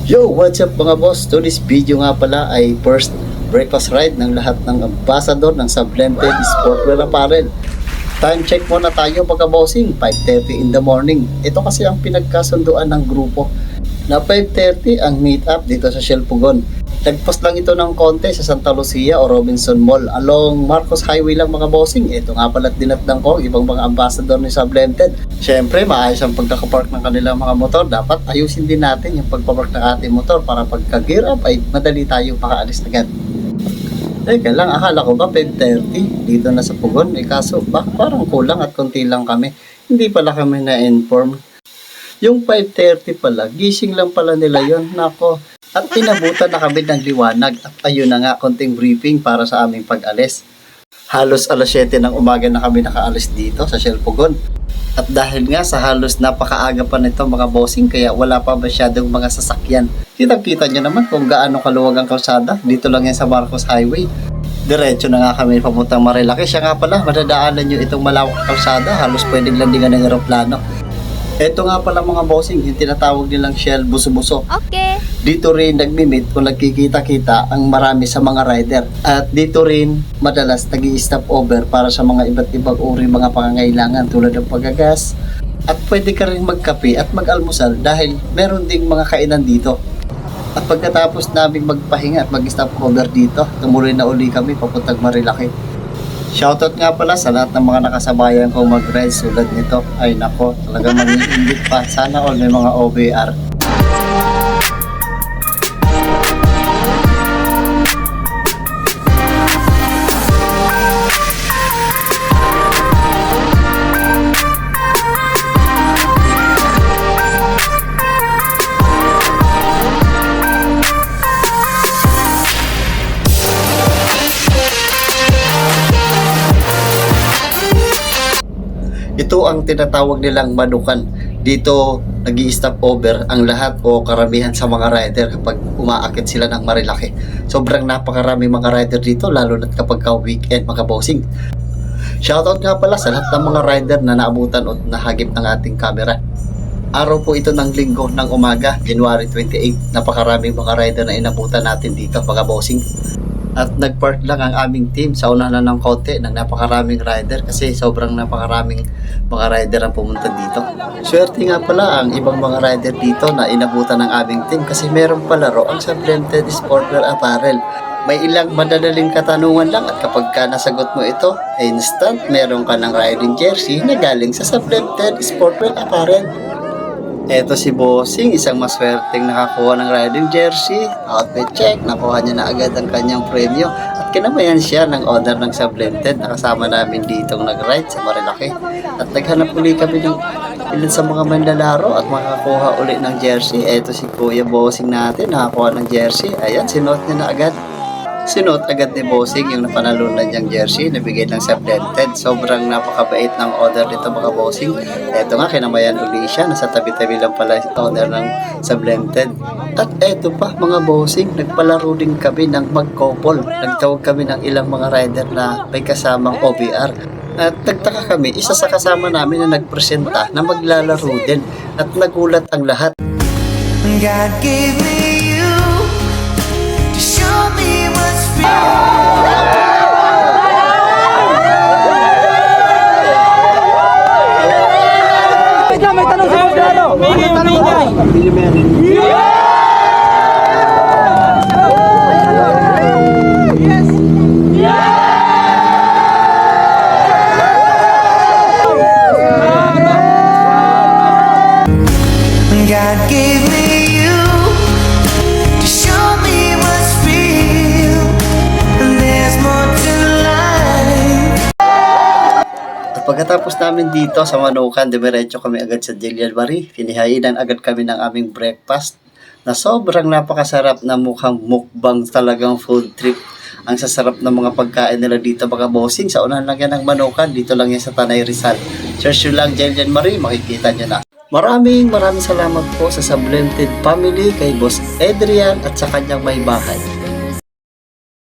Yo, what's up mga boss? To this video nga pala ay first breakfast ride ng lahat ng ambassador ng Sublented Sportwear Apparel. Time check muna tayo mga bossing, 5:30 in the morning. Ito kasi ang pinagkasunduan ng grupo na 5:30 ang meet up dito sa Shell Pugon. Nagpost lang ito ng konti sa Santa Lucia o Robinson Mall along Marcos Highway lang mga bossing. Ito nga pala dinatdang ko ibang mga ambassador ni Sublented. Siyempre maayos ang pagkakapark ng kanilang mga motor. Dapat ayusin din natin yung pagpapark ng ating motor para pagka-gear up ay madali tayo makaalis agad. Teka lang, akala ko ba 5:30 dito na sa Pugon? Kaso parang kulang at konti lang kami. Hindi pala kami na-inform. Yung 5:30 pala, gising lang pala nila yon. Nako. At inabutan na kami ng liwanag at ayun na nga konting briefing para sa aming pag-alis. Halos alas 7 ng umaga na kami nakaalis dito sa Shell Pugon. At dahil nga sa halos napakaaga pa nito mga bossing kaya wala pa masyadong mga sasakyan. Kitang-kita nyo naman kung gaano kaluwag ang kalsada. Dito lang yan sa Marcos Highway. Diretso na nga kami papuntang Marilaki. Siya nga pala, madadaanan nyo itong malawak kalsada. Halos pwedeng landingan ng eroplano. Ito nga pala mga bossing, yung tinatawag nilang Shell Buso-Buso. Okay. Dito rin nagmi-meet o nagkikita-kita ang marami sa mga rider. At dito rin madalas nag-i-stop over para sa mga iba't ibang uri mga pangangailangan tulad ng paggagas. At pwede ka rin magkape at mag-almusal dahil meron ding mga kainan dito. At pagkatapos namin magpahinga at mag-stop over dito, tumuloy na uli kami papuntang Marilaki. Shoutout nga pala sa lahat ng mga nakasabayan kong mag-ride tulad nito. Ay nako, talagang mag-iingit pa. Sana all may mga OBR. Ito ang tinatawag nilang manukan. Dito nag-i-stop over ang lahat o karamihan sa mga rider kapag umaakit sila ng Marilaki. Sobrang napakarami mga rider dito lalo na kapag weekend mga bossing. Shoutout nga pala sa lahat ng mga rider na naabutan o nahagip ng ating camera. Araw po ito ng linggo ng umaga, January 28. Napakaraming mga rider na inabutan natin dito mga bossing. At nagpark lang ang aming team sa unahan ng konti ng napakaraming rider kasi sobrang napakaraming mga rider ang pumunta dito. Swerte nga pala ang ibang mga rider dito na inabutan ng aming team kasi meron palaro ang Sublented Sportwear Apparel. May ilang madadaling katanungan lang at kapag ka nasagot mo ito, instant meron ka ng riding jersey na galing sa Sublented Sportwear Apparel. Eto si Bossing, isang maswerteng nakakuha ng riding jersey. Outfit check, nakuha niya na agad ang kanyang premyo. At kinamayan siya ng owner ng Sublented. Nakasama namin ditong nag-ride sa Marilaki. At naghanap uli kami ng ilan sa mga manlalaro at makakuha uli ng jersey. Eto si Kuya Bossing natin, nakakuha ng jersey. Ayan, sinuot niya na agad. Sinuot agad ni Bossing yung napanalunan niyang jersey na bigay ng Sublented. Sobrang napakabait ng owner nito mga bossing. Eto nga, kinamayan uli siya. Nasa tabi-tabi lang pala si owner ng Sublented. At eto pa mga bossing, nagpalaro din kami ng mag-couple. Nagtawag kami ng ilang mga rider na may kasamang OBR. At nagtaka kami, isa sa kasama namin na nagpresenta na maglalaro din. At nagulat ang lahat. God gave me you to show me what's real. May tanong sa Buglano. May tanong ko. Yes. God gave me you to show me what's real. And there's more to life. At pagkatapos namin dito sa Manukan, diretso kami agad sa Dilian Marie. Pinihainan agad kami ng aming breakfast na sobrang napakasarap na mukhang mukbang talagang food trip. Ang sasarap ng mga pagkain nila dito mga bossing. Sa unahan lang yan ng Manukan, dito lang yan sa Tanay Rizal. Search nyo lang Dilian Marie, makikita nyo na. Maraming salamat po sa Sublented family kay Boss Adrian at sa kanyang may bahay.